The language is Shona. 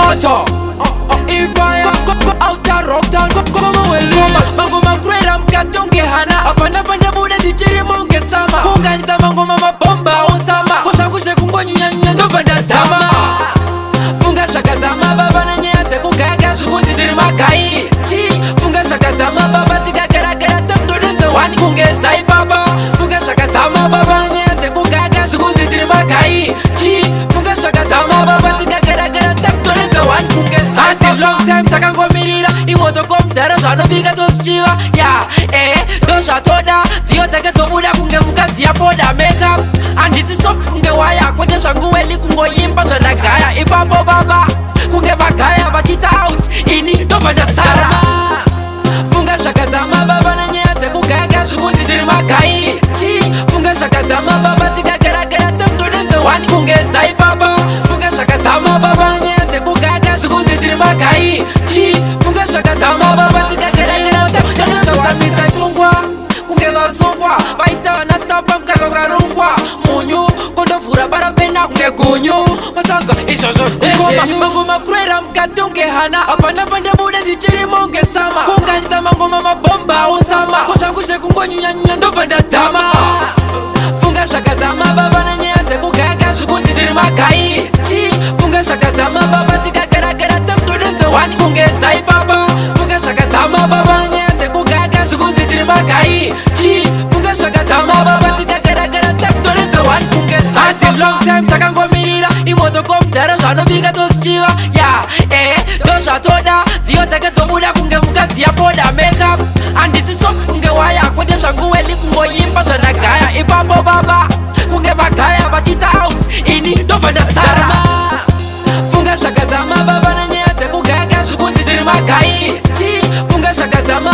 moto ifaya outer rockdown koma welima mangoma kwela mkatonge hana apanda panda buda tichiri monge sama kunganiza mangoma mabomba osama kushakushe kungonyanya ndovanda tama funga shaka zama baba na nyanze kugaga shukuzi tiri magai chi funga shaka zama baba tikagera semdodonze wani kungeza ibaba funga shaka zama baba na nyanze kugaga shukuzi tiri magai chi funga shaka zama baba tikagera semdodonze wani kungeza ati long time takangomirira imoto komdara zvanovika toshiva ya dosha toda dziyoteke dzobuda kunge mukadzi yapoda makeup handisi soft kunge waya kwete zvanguweli kungoimba zvandagaya ipapo baba kunge vagaya vachita out ini ndobva ndasara funga zvakadzama baba nanyaya dzekugaga zvikunzi tiri magai chi funga zvakadzama baba tikageragera semdodonze wani kunge zaipapa funga zvakadzama baba nanyaya dzekugaga zvikunzi tiri magai chi funga zvakadzama baba tikageragera semdodonze ifungwa kunge vasungwa vaita vanastapa mukaka ukarungwa munyu kondovhura parapena kunge gunyu matsaga izvozvo mangoma kurera mukatonge hana apana pandabuda ndichiri monge sama kunganisa mangoma mabomba osama kushakushe kungonyunyanyunya ndobva ndadhama funga zvakadzama baba nanyaya dzekugaga zvikunzi tiri magai chi funga zvakadzama baba tikageragera semdodonze wani kunge zaipapa funga zvakadzama baba nanyaya dzekugaga zvikunzi tiri magai chi funga zvakadzama baba tikageragera semdodonze wani kunge zati long time takangomirira imoto komdara zvanovika toshiva ya ndozvatoda dziyo dzake dzobuda kunge mukadzi yapoda makeup handisi soft kunge waya kwete zvanguweli kungoimba zvandagaya ipapo baba kunge vagaya vachita out ini ndobva ndasara funga zvakadzama baba nanyaya dzekugaga zvikunzi tiri magai chi funga zvakadzama